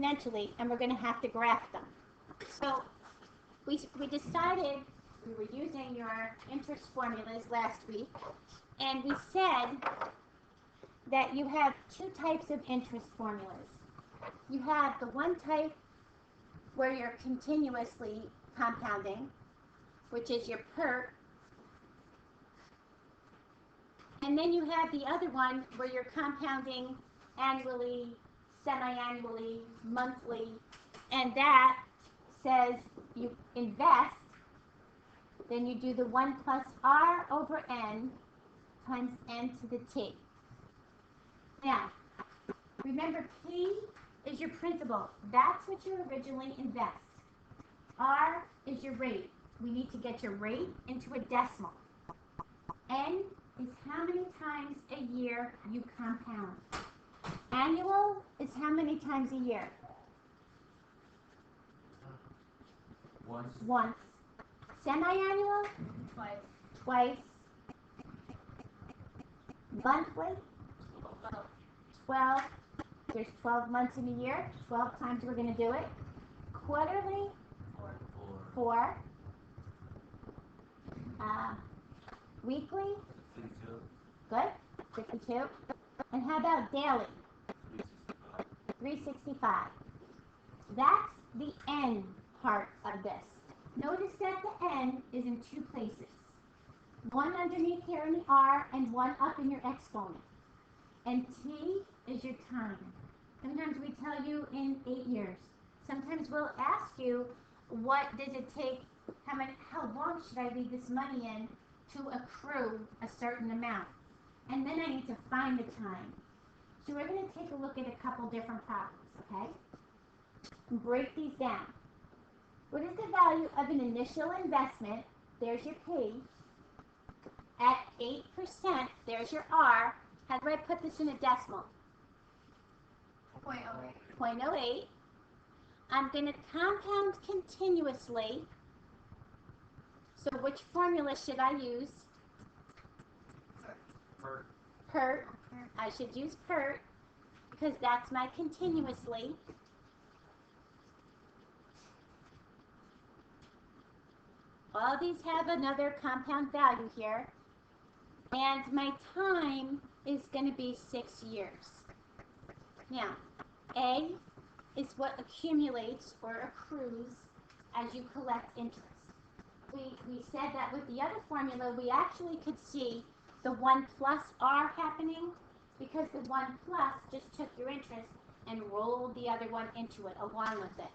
exponentially, and we're going to have to graph them. So we decided we were using your interest formulas last week, and we said that you have two types of interest formulas. You have the one type where you're continuously compounding, which is your PERT, and then you have the other one where you're compounding annually, semi-annually, monthly, and that says you invest, then you do the 1 plus R over N times N to the T. Now, remember P is your principal. That's what you originally invest. R is your rate. We need to get your rate into a decimal. N is how many times a year you compound. Annual is how many times a year? Once. Semi-annual? Twice. Monthly? 12. There's 12 months in a year. 12 times we're going to do it. Quarterly? 4. Weekly? 52. Good. 52. And how about daily? 365. That's the N part of this. Notice that the N is in two places. One underneath here in the R and one up in your exponent. And T is your time. Sometimes we tell you in 8 years. Sometimes we'll ask you, what does it take, how long should I leave this money in to accrue a certain amount? And then I need to find the time. So we're going to take a look at a couple different problems, okay? And break these down. What is the value of an initial investment? There's your P. At 8%, there's your R. How do I put this in a decimal? 0.08. 0.08. I'm going to compound continuously. So which formula should I use? PERT. I should use PERT because that's my continuously. All these have another compound value here. And my time is going to be 6 years. Now, A is what accumulates or accrues as you collect interest. We said that with the other formula, we actually could see the 1 plus R happening because the 1 plus just took your interest and rolled the other one into it along with it.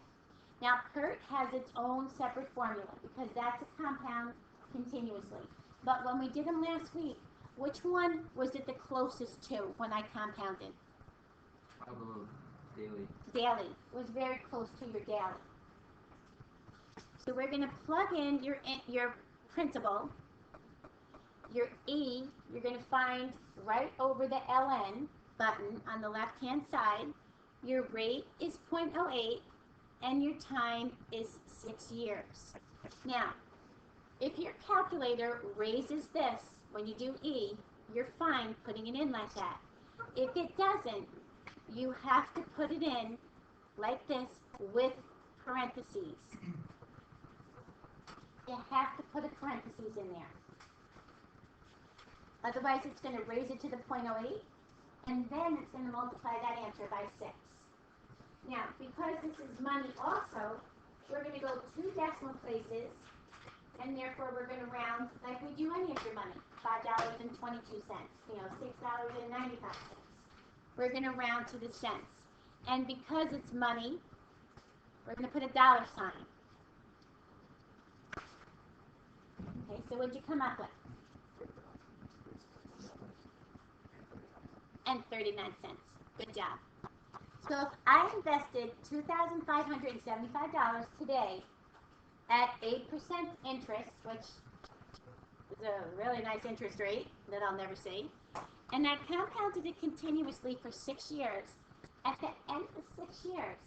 Now, PERT has its own separate formula because that's a compound continuously. But when we did them last week, which one was it the closest to when I compounded? Daily. Daily. It was very close to your daily. So we're going to plug in your principal. Your E, you're going to find right over the LN button on the left-hand side. Your rate is 0.08, and your time is 6 years. Now, if your calculator raises this when you do E, you're fine putting it in like that. If it doesn't, you have to put it in like this with parentheses. You have to put a parentheses in there. Otherwise, it's going to raise it to the 0.08, and then it's going to multiply that answer by 6. Now, because this is money also, we're going to go 2 decimal places, and therefore we're going to round like we do any of your money, $5.22, $6.95. We're going to round to the cents. And because it's money, we're going to put a dollar sign. Okay, so what'd you come up with? And 39 cents. Good job. So if I invested $2,575 today at 8% interest, which is a really nice interest rate that I'll never see, and I compounded it continuously for 6 years, at the end of 6 years,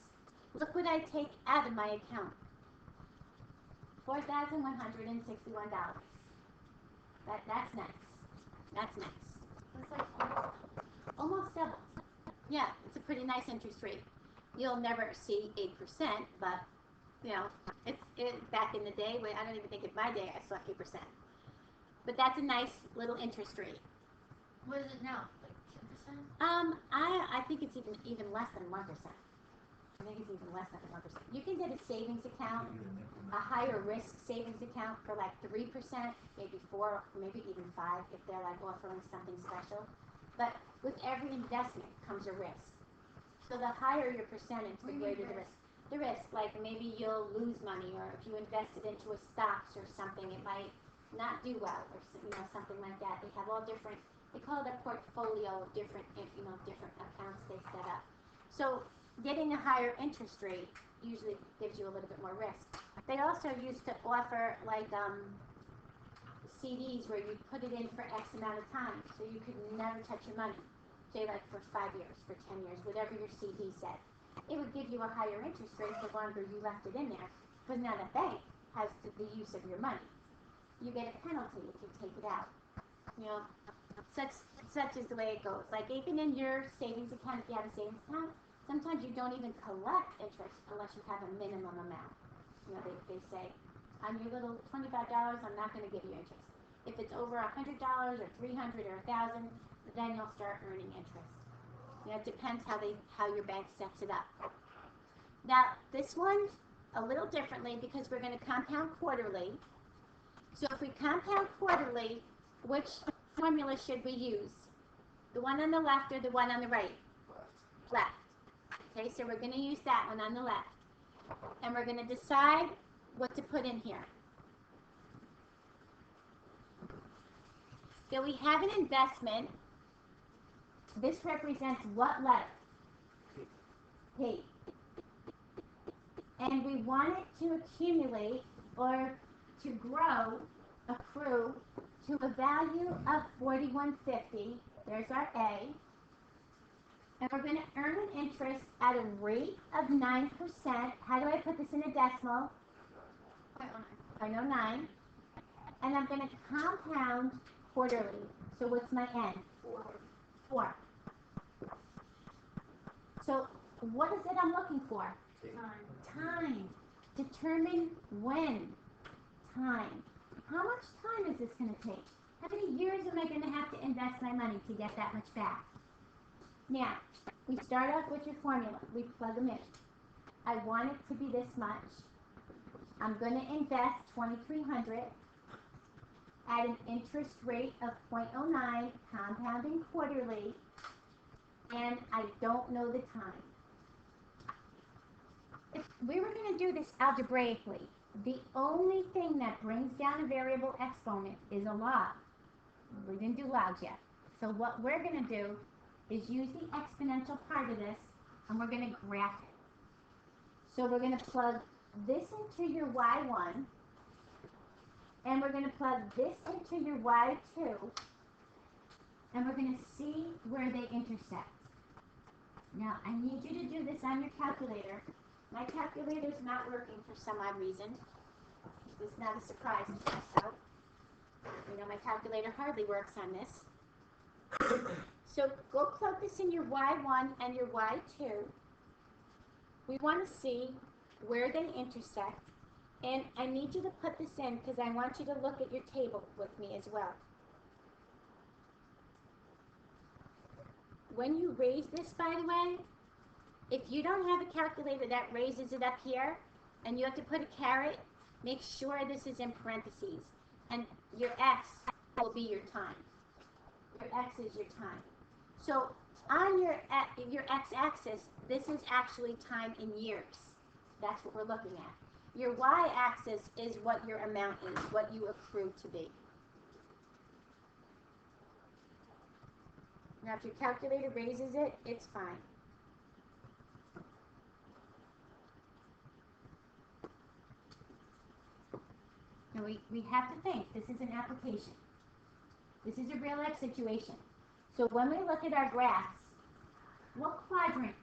look what I take out of my account. $4,161. That's nice. That's nice. It's like almost double. Yeah, it's a pretty nice interest rate. You'll never see 8%, but you know, it's back in the day when I don't even think in my day I saw 8%. But that's a nice little interest rate. What is it now? Like 10%? I think it's even less than 1%. I think it's even less than 1%. You can get a savings account, a higher risk savings account for like 3%, maybe 4, maybe even 5 if they're like offering something special. But with every investment comes a risk. So the higher your percentage, the greater the risk. The risk, like maybe you'll lose money, or if you invest it into a stocks or something, it might not do well, or something like that. They have all different. They call it a portfolio of different different accounts they set up. So getting a higher interest rate usually gives you a little bit more risk. They also used to offer like CDs where you put it in for X amount of time, so you could never touch your money. Say like for 5 years, for 10 years, whatever your CD said. It would give you a higher interest rate the longer you left it in there, because now the bank has the use of your money. You get a penalty if you take it out. Such is the way it goes. Like even in your savings account, if you have a savings account, sometimes you don't even collect interest unless you have a minimum amount. They say, on your little $25, I'm not going to give you interest. If it's over $100 or $300 or $1,000, then you'll start earning interest. It depends how your bank sets it up. Now, this one's a little differently because we're going to compound quarterly. So if we compound quarterly, which formula should we use? The one on the left or the one on the right? Left. Okay, so we're going to use that one on the left. And we're going to decide what to put in here. So we have an investment. This represents what letter? P. And we want it to accumulate or to grow, accrue to a value of $41.50. There's our A. And we're going to earn an interest at a rate of 9%. How do I put this in a decimal? 0.09. And I'm going to compound quarterly. So what's my N? 4. So what is it I'm looking for? Time. Determine when. Time. How much time is this going to take? How many years am I going to have to invest my money to get that much back? Now, we start off with your formula. We plug them in. I want it to be this much. I'm going to invest $2,300 at an interest rate of 0.09, compounding quarterly, and I don't know the time. If we were going to do this algebraically, the only thing that brings down a variable exponent is a log. We didn't do logs yet. So what we're going to do is use the exponential part of this, and we're going to graph it. So we're going to plug this into your y1, and we're going to plug this into your y2, and we're going to see where they intersect. Now, I need you to do this on your calculator. My calculator's not working for some odd reason. It's not a surprise to myself. My calculator hardly works on this. So go plug this in your y1 and your y2. We want to see where they intersect. And I need you to put this in because I want you to look at your table with me as well. When you raise this, by the way, if you don't have a calculator that raises it up here and you have to put a caret, make sure this is in parentheses. And your x will be your time. Your x is your time. So on your x-axis, this is actually time in years. That's what we're looking at. Your y-axis is what your amount is, what you accrue to be. Now, if your calculator raises it, it's fine. Now, we have to think, this is an application. This is a real life situation. So when we look at our graphs, what quadrant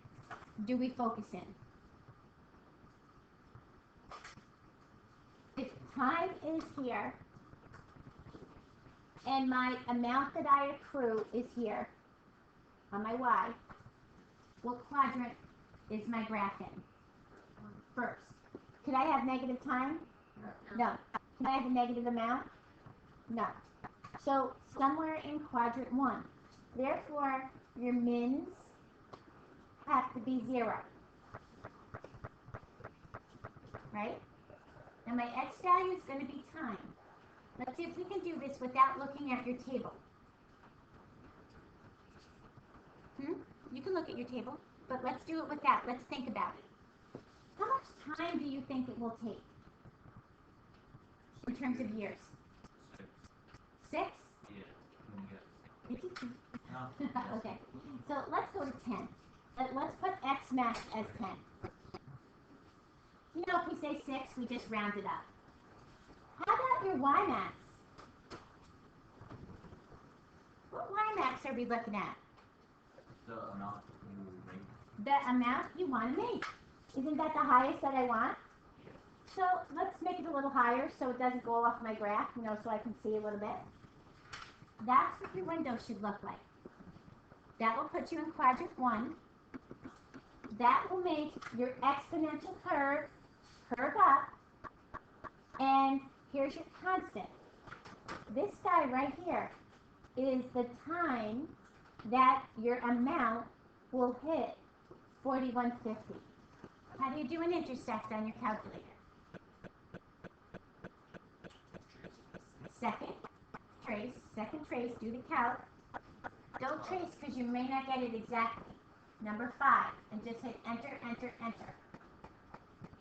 do we focus in? If time is here, and my amount that I accrue is here, on my y, what quadrant is my graph in first. Could I have negative time? No. Can I have a negative amount? No. So somewhere in quadrant 1. Therefore, your mins have to be 0. Right? And my x value is going to be time. Let's see if we can do this without looking at your table. You can look at your table, but let's do it without. Let's think about it. How much time do you think it will take in terms of years? 6? Yeah. Okay, so let's go to 10. Let's put x max as 10. You know, if we say 6, we just round it up. How about your y max? What y max are we looking at? The amount you make. The amount you want to make. Isn't that the highest that I want? So let's make it a little higher so it doesn't go off my graph, you know, so I can see a little bit. That's what your window should look like. That will put you in quadrant 1. That will make your exponential curve up. And here's your constant. This guy right here is the time that your amount will hit 4150. How do you do an intersect on your calculator? Second trace, do the calc. Don't trace because you may not get it exactly. Number 5, and just hit enter, enter, enter.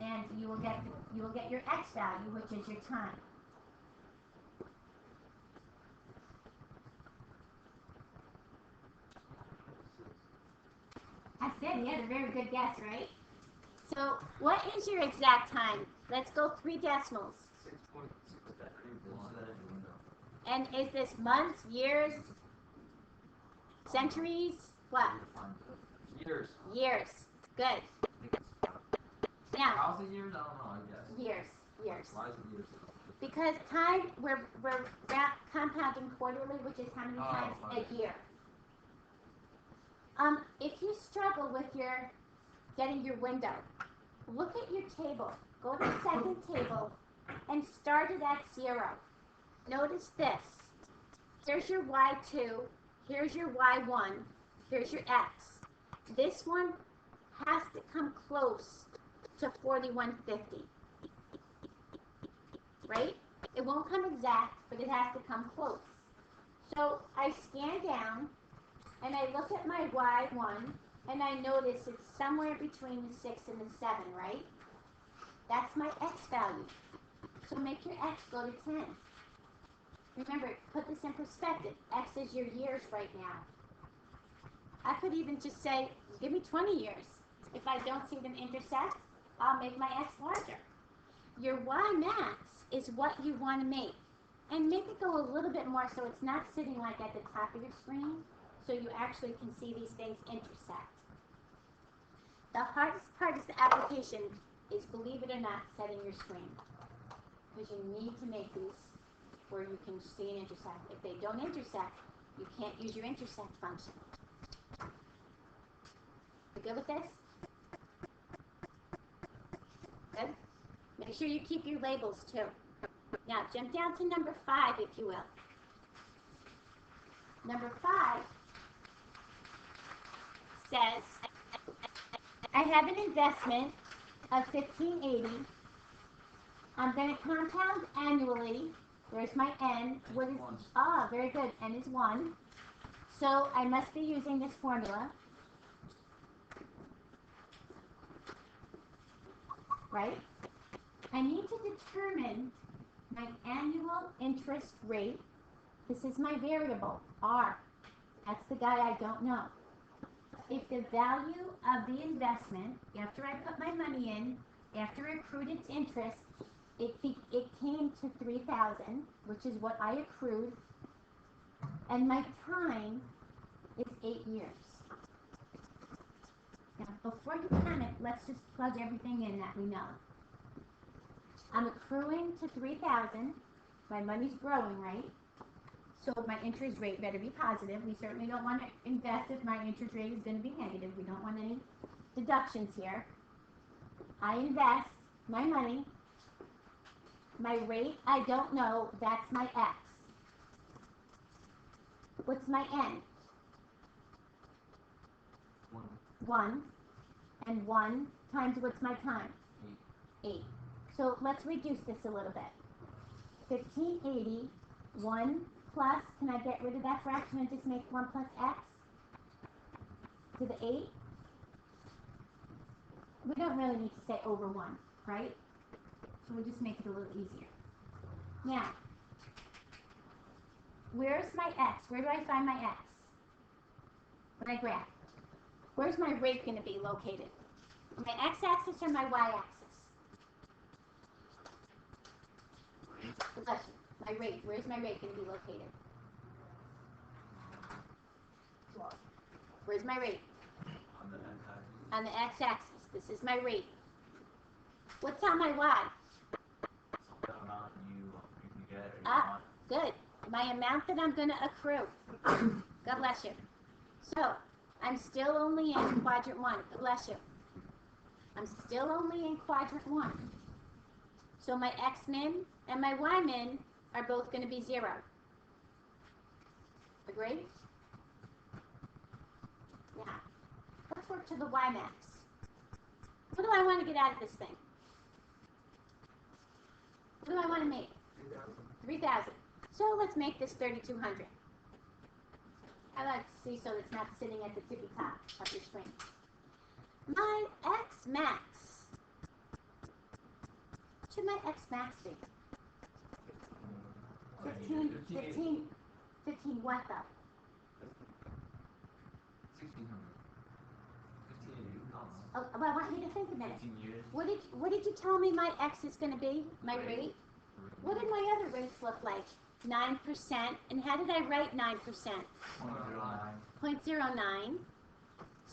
And you will get your x value, which is your time. I said he had a very good guess, right? So what is your exact time? Let's go 3 decimals. 6.6. And is this months, years, centuries? What? Years. Years. Good. Now, How's it years? I don't know, I guess. years. Why is it years? Because time, we're compounding quarterly, which is how many times a year. If you struggle with getting your window, look at your table. Go to the second table and start it at 0. Notice this. Here's your y2. Here's your y1. Here's your x. This one has to come close to 4150. Right? It won't come exact, but it has to come close. So I scan down and I look at my y1 and I notice it's somewhere between the 6 and the 7, right? That's my x value. So make your x go to 10. Remember, put this in perspective. X is your years right now. I could even just say, give me 20 years. If I don't see them intersect, I'll make my x larger. Your y max is what you want to make. And make it go a little bit more so it's not sitting like at the top of your screen, so you actually can see these things intersect. The hardest part of the application is, believe it or not, setting your screen. Because you need to make these where you can see an intersect. If they don't intersect, you can't use your intersect function. You good with this? Good? Make sure you keep your labels too. Now jump down to number 5, if you will. Number 5 says, I have an investment of $15.80. I'm going to compound annually. There's my n. What is, very good. N is 1. So I must be using this formula. Right? I need to determine my annual interest rate. This is my variable, R. That's the guy I don't know. If the value of the investment, after I put my money in, after it accrued its interest, it came to 3,000, which is what I accrued, and my time is 8 years. Now, before you panic, let's just plug everything in that we know. I'm accruing to 3,000. My money's growing, right? So my interest rate better be positive. We certainly don't want to invest if my interest rate is going to be negative. We don't want any deductions here. I invest my money. My rate, I don't know. That's my X. What's my N? 1. 1. And 1 times what's my time? 8. So let's reduce this a little bit. 1580, 1 plus, can I get rid of that fraction and just make 1 plus X to the 8? We don't really need to say over 1, right? So we'll just make it a little easier. Now, where's my X? Where do I find my X? When I graph. Where's my rate going to be located? My x-axis or my y-axis? My rate. Where's my rate going to be located? Where's my rate? On the x-axis. On the x-axis. This is my rate. What's on my y? The amount you get or you Ah, want. good. My amount that I'm going to accrue. God bless you. So, I'm still only in quadrant 1. God bless you. I'm still only in quadrant 1. So my x-min and my y-min are both going to be 0. Agree? Now, let's work to the y-max. What do I want to get out of this thing? What do I want to make? 3,000. So let's make this 3,200. I like to see so it's not sitting at the tippy top of your screen. My x max. What should my x max be? 15 what though? 1600. 1580. Oh, well, I want you to think a minute. 15 years. What did you tell me my x is going to be? My rate? What did my other rates look like? 9%. And how did I write 9%? 0.09. 0.09.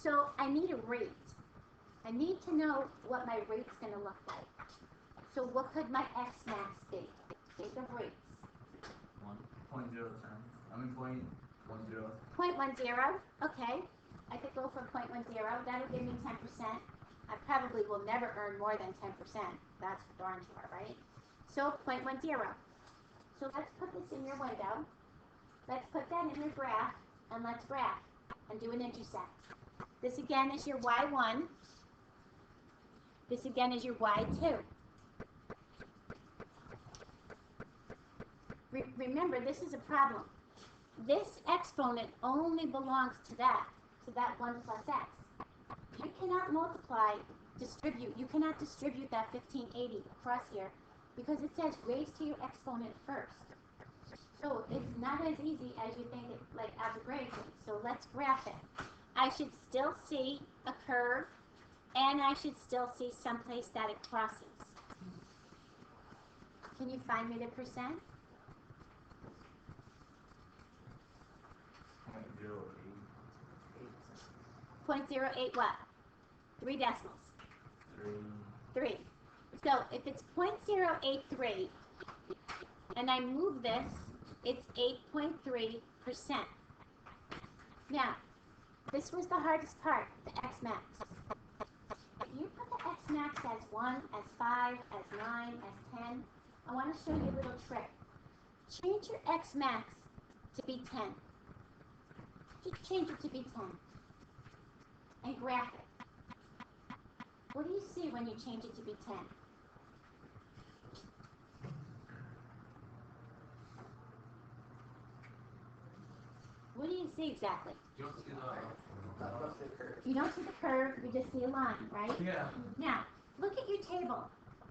So I need a rate. I need to know what my rate's going to look like. So what could my x max be? Think of rates. 1.010. I mean 0.10. 0.10. Okay. I could go for 0.10. That'll give me 10%. I probably will never earn more than 10%. That's for darn sure, right? So 0.10. So let's put this in your window. Let's put that in your graph, and let's graph and do an intersect. This again is your y1. This again is your y2. Remember, this is a problem. This exponent only belongs to that 1 plus x. You cannot multiply, distribute. You cannot distribute that 1580 across here because it says raise to your exponent first. So it's not as easy as you think it, like algebraically. So let's graph it. I should still see a curve, and I should still see someplace that it crosses. Can you find me the percent? 0.08 what? 3 decimals. 3. So if it's 0.083 and I move this, it's 8.3%. Now, this was the hardest part, the x max. If you put the x max as 1, as 5, as 9, as 10, I want to show you a little trick. Change your x max to be 10. Just change it to be 10. And graph it. What do you see when you change it to be 10? What do you see exactly? You don't see the You don't see the curve, you just see a line, right? Yeah. Now, look at your table.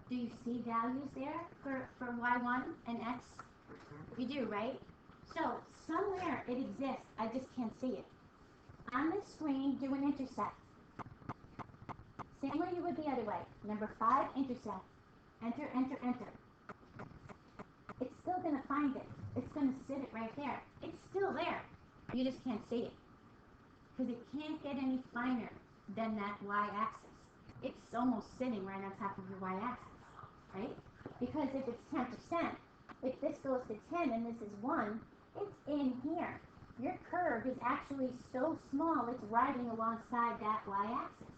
Do you see values there for y1 and x? You do, right? So, somewhere it exists, I just can't see it. On the screen, do an intersect. Same way you would the other way. Number 5, intersect. Enter, enter, enter. It's still going to find it. It's going to sit it right there. It's still there. You just can't see it. Because it can't get any finer than that y-axis. It's almost sitting right on top of your y-axis, right? Because if it's 10%, if this goes to 10 and this is 1, it's in here. Your curve is actually so small, it's riding alongside that y-axis.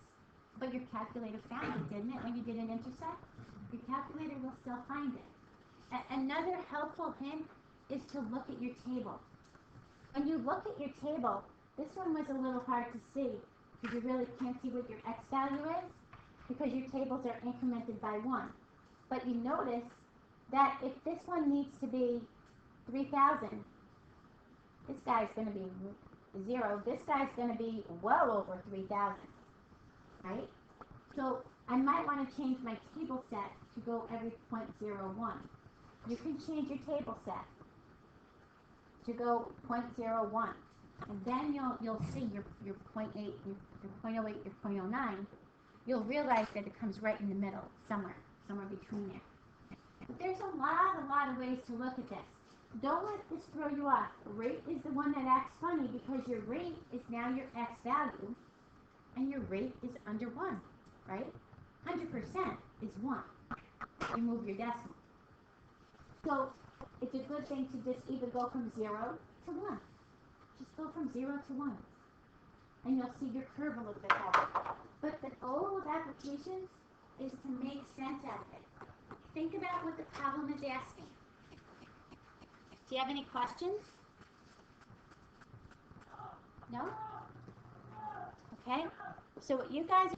But your calculator found it, didn't it, when you did an intercept? Your calculator will still find it. Another helpful hint is to look at your table. When you look at your table, this one was a little hard to see because you really can't see what your x value is because your tables are incremented by 1. But you notice that if this one needs to be 3,000, this guy's going to be 0. This guy's going to be well over 3,000, right? So I might want to change my table set to go every 0.01. You can change your table set to go 0.01, and then you'll see your 0.8, your 0.08, your 0.09. You'll realize that it comes right in the middle, somewhere between there. But there's a lot of ways to look at this. Don't let this throw you off. Rate is the one that acts funny because your rate is now your x value, and your rate is under 1, right? 100% is 1. You move your decimal. So it's a good thing to just either go from 0 to 1. Just go from 0 to 1. And you'll see your curve a little bit better. But the goal of applications is to make sense out of it. Think about what the problem is asking. Do you have any questions? No? Okay. So what you guys